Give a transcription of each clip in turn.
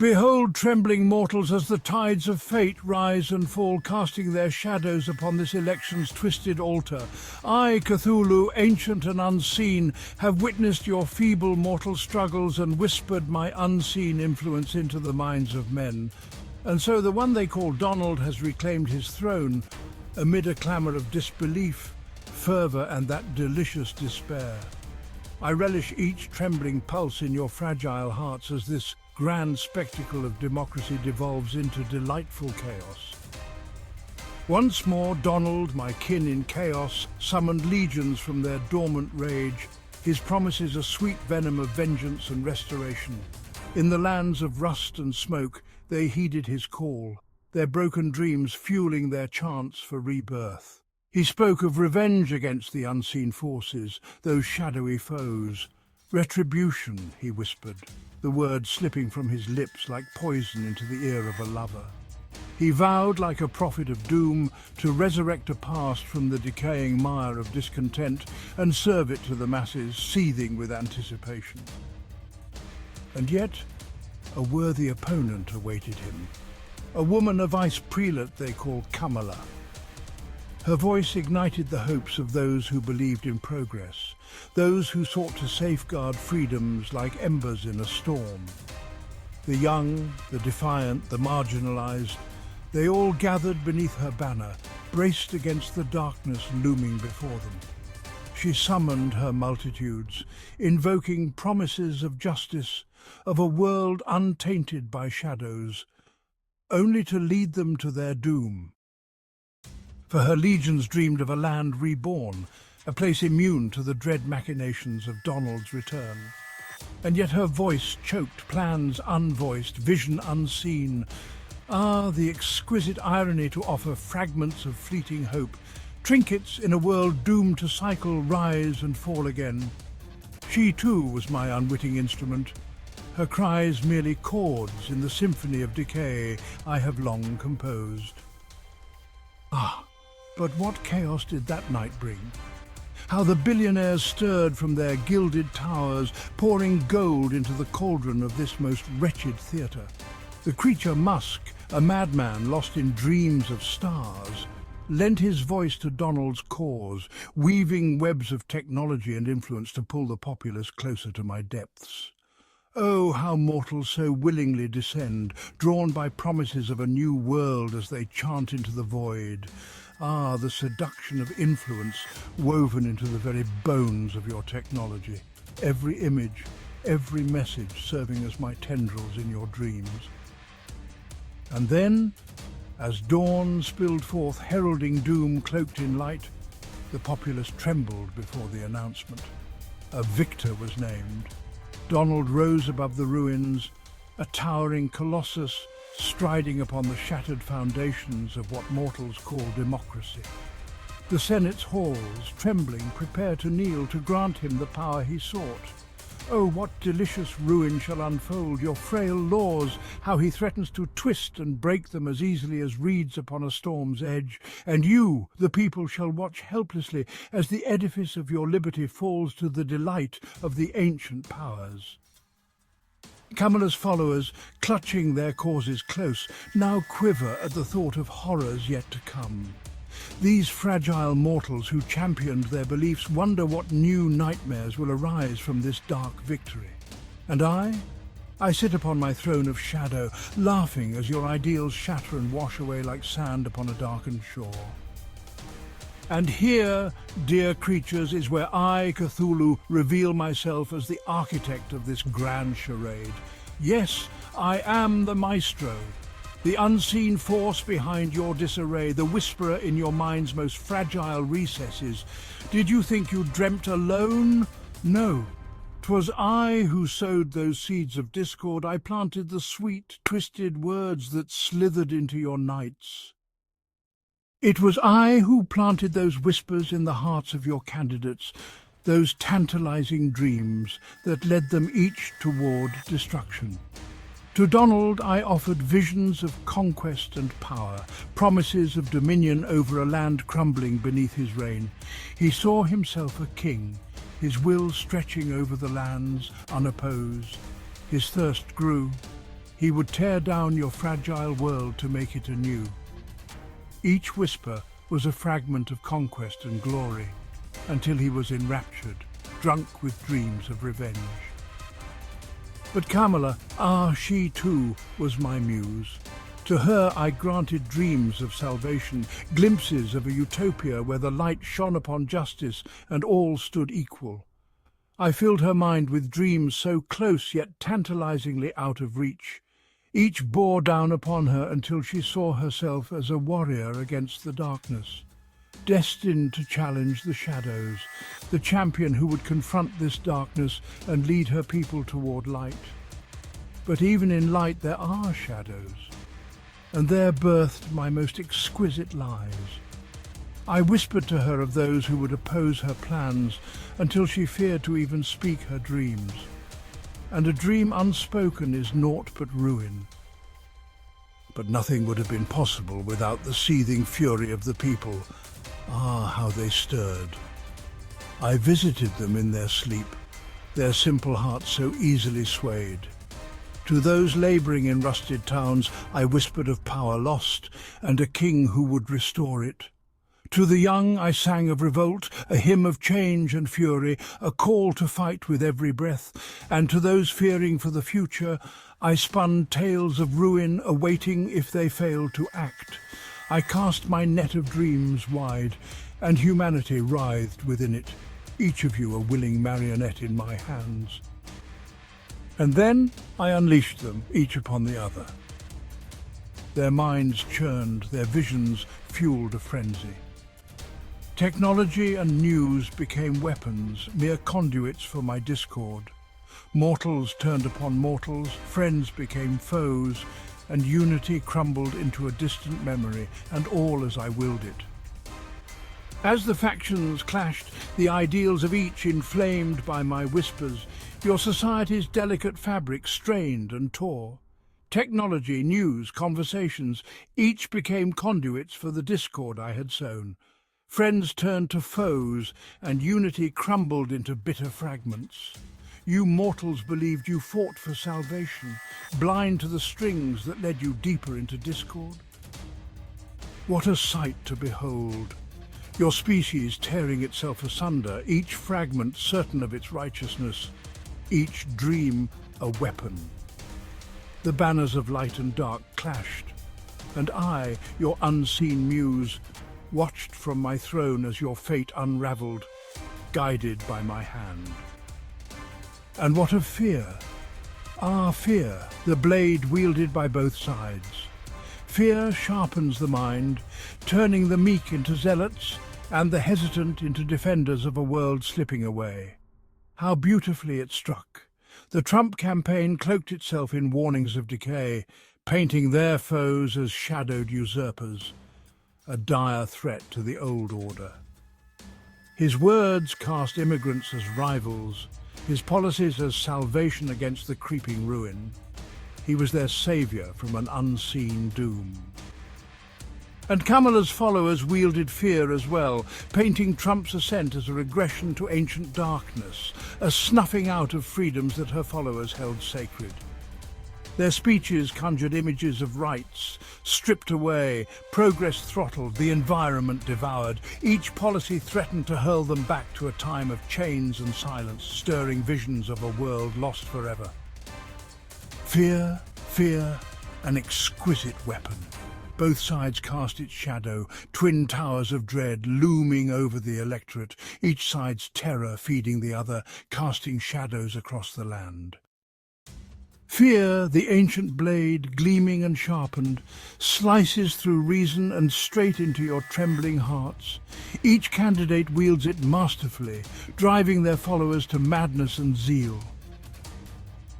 Behold, trembling mortals, as the tides of fate rise and fall, casting their shadows upon this election's twisted altar. I, Cthulhu, ancient and unseen, have witnessed your feeble mortal struggles and whispered my unseen influence into the minds of men. And so the one they call Donald has reclaimed his throne, amid a clamour of disbelief, fervour and that delicious despair. I relish each trembling pulse in your fragile hearts as this grand spectacle of democracy devolves into delightful chaos. Once more, Donald, my kin in chaos, summoned legions from their dormant rage. His promises a sweet venom of vengeance and restoration. In the lands of rust and smoke, they heeded his call, their broken dreams fueling their chants for rebirth. He spoke of revenge against the unseen forces, those shadowy foes. Retribution, he whispered, the words slipping from his lips like poison into the ear of a lover. He vowed, like a prophet of doom, to resurrect a past from the decaying mire of discontent and serve it to the masses, seething with anticipation. And yet, a worthy opponent awaited him. A woman, a vice prelate they called Kamala. Her voice ignited the hopes of those who believed in progress, those who sought to safeguard freedoms like embers in a storm. The young, the defiant, the marginalized, they all gathered beneath her banner, braced against the darkness looming before them. She summoned her multitudes, invoking promises of justice, of a world untainted by shadows, only to lead them to their doom. For her legions dreamed of a land reborn, a place immune to the dread machinations of Donald's return. And yet her voice choked plans unvoiced, vision unseen. Ah, the exquisite irony to offer fragments of fleeting hope, trinkets in a world doomed to cycle, rise and fall again. She too was my unwitting instrument, her cries merely chords in the symphony of decay I have long composed. Ah, but what chaos did that night bring? How the billionaires stirred from their gilded towers, pouring gold into the cauldron of this most wretched theatre. The creature Musk, a madman lost in dreams of stars, lent his voice to Donald's cause, weaving webs of technology and influence to pull the populace closer to my depths. Oh, how mortals so willingly descend, drawn by promises of a new world as they chant into the void. Ah, the seduction of influence woven into the very bones of your technology. Every image, every message serving as my tendrils in your dreams. And then, as dawn spilled forth heralding doom cloaked in light, the populace trembled before the announcement. A victor was named. Donald rose above the ruins, a towering colossus striding upon the shattered foundations of what mortals call democracy. The Senate's halls, trembling, prepare to kneel to grant him the power he sought. Oh, what delicious ruin shall unfold your frail laws, how he threatens to twist and break them as easily as reeds upon a storm's edge, and you, the people, shall watch helplessly as the edifice of your liberty falls to the delight of the ancient powers. Kamala's followers, clutching their causes close, now quiver at the thought of horrors yet to come. These fragile mortals who championed their beliefs wonder what new nightmares will arise from this dark victory. And I sit upon my throne of shadow, laughing as your ideals shatter and wash away like sand upon a darkened shore. And here, dear creatures, is where I, Cthulhu, reveal myself as the architect of this grand charade. Yes, I am the maestro, the unseen force behind your disarray, the whisperer in your mind's most fragile recesses. Did you think you dreamt alone? No. 'Twas I who sowed those seeds of discord. I planted the sweet, twisted words that slithered into your nights. It was I who planted those whispers in the hearts of your candidates, those tantalizing dreams that led them each toward destruction. To Donald I offered visions of conquest and power, promises of dominion over a land crumbling beneath his reign. He saw himself a king, his will stretching over the lands unopposed. His thirst grew. He would tear down your fragile world to make it anew. Each whisper was a fragment of conquest and glory, until he was enraptured, drunk with dreams of revenge. But Kamala, she too was my muse. To her I granted dreams of salvation, glimpses of a utopia where the light shone upon justice and all stood equal. I filled her mind with dreams so close yet tantalizingly out of reach. Each bore down upon her until she saw herself as a warrior against the darkness, destined to challenge the shadows, the champion who would confront this darkness and lead her people toward light. But even in light there are shadows, and there birthed my most exquisite lies. I whispered to her of those who would oppose her plans until she feared to even speak her dreams. And a dream unspoken is naught but ruin. But nothing would have been possible without the seething fury of the people. How they stirred. I visited them in their sleep, their simple hearts so easily swayed. To those labouring in rusted towns I whispered of power lost and a king who would restore it. To the young I sang of revolt, a hymn of change and fury, a call to fight with every breath, and to those fearing for the future I spun tales of ruin awaiting if they failed to act. I cast my net of dreams wide, and humanity writhed within it, each of you a willing marionette in my hands. And then I unleashed them, each upon the other. Their minds churned, their visions fueled a frenzy. Technology and news became weapons, mere conduits for my discord. Mortals turned upon mortals, friends became foes, and unity crumbled into a distant memory, and all as I willed it. As the factions clashed, the ideals of each inflamed by my whispers, your society's delicate fabric strained and tore. Technology, news, conversations, each became conduits for the discord I had sown. Friends turned to foes, and unity crumbled into bitter fragments. You mortals believed you fought for salvation, blind to the strings that led you deeper into discord. What a sight to behold! Your species tearing itself asunder, each fragment certain of its righteousness, each dream a weapon. The banners of light and dark clashed, and I, your unseen muse, watched from my throne as your fate unravelled, guided by my hand. And what of fear? Fear, the blade wielded by both sides. Fear sharpens the mind, turning the meek into zealots and the hesitant into defenders of a world slipping away. How beautifully it struck! The Trump campaign cloaked itself in warnings of decay, painting their foes as shadowed usurpers, a dire threat to the old order. His words cast immigrants as rivals, his policies as salvation against the creeping ruin. He was their saviour from an unseen doom. And Kamala's followers wielded fear as well, painting Trump's ascent as a regression to ancient darkness, a snuffing out of freedoms that her followers held sacred. Their speeches conjured images of rights, stripped away, progress throttled, the environment devoured. Each policy threatened to hurl them back to a time of chains and silence, stirring visions of a world lost forever. Fear, an exquisite weapon. Both sides cast its shadow, twin towers of dread looming over the electorate, each side's terror feeding the other, casting shadows across the land. Fear, the ancient blade, gleaming and sharpened, slices through reason and straight into your trembling hearts. Each candidate wields it masterfully, driving their followers to madness and zeal.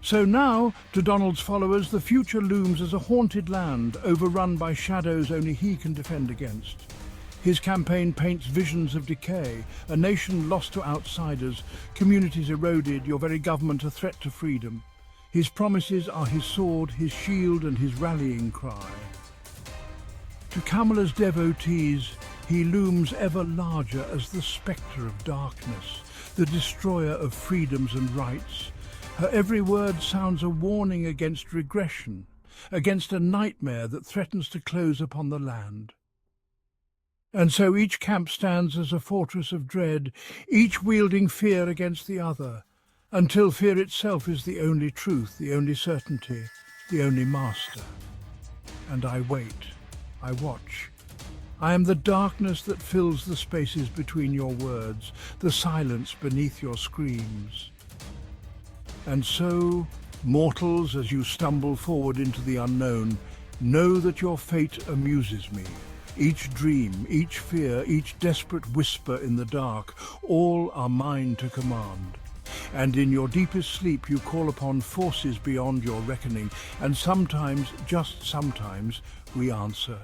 So now, to Donald's followers, the future looms as a haunted land, overrun by shadows only he can defend against. His campaign paints visions of decay, a nation lost to outsiders, communities eroded, your very government a threat to freedom. His promises are his sword, his shield, and his rallying cry. To Kamala's devotees, he looms ever larger as the spectre of darkness, the destroyer of freedoms and rights. Her every word sounds a warning against regression, against a nightmare that threatens to close upon the land. And so each camp stands as a fortress of dread, each wielding fear against the other, until fear itself is the only truth, the only certainty, the only master. And I wait, I watch. I am the darkness that fills the spaces between your words, the silence beneath your screams. And so, mortals, as you stumble forward into the unknown, know that your fate amuses me. Each dream, each fear, each desperate whisper in the dark, all are mine to command. And in your deepest sleep you call upon forces beyond your reckoning, and sometimes, just sometimes, we answer.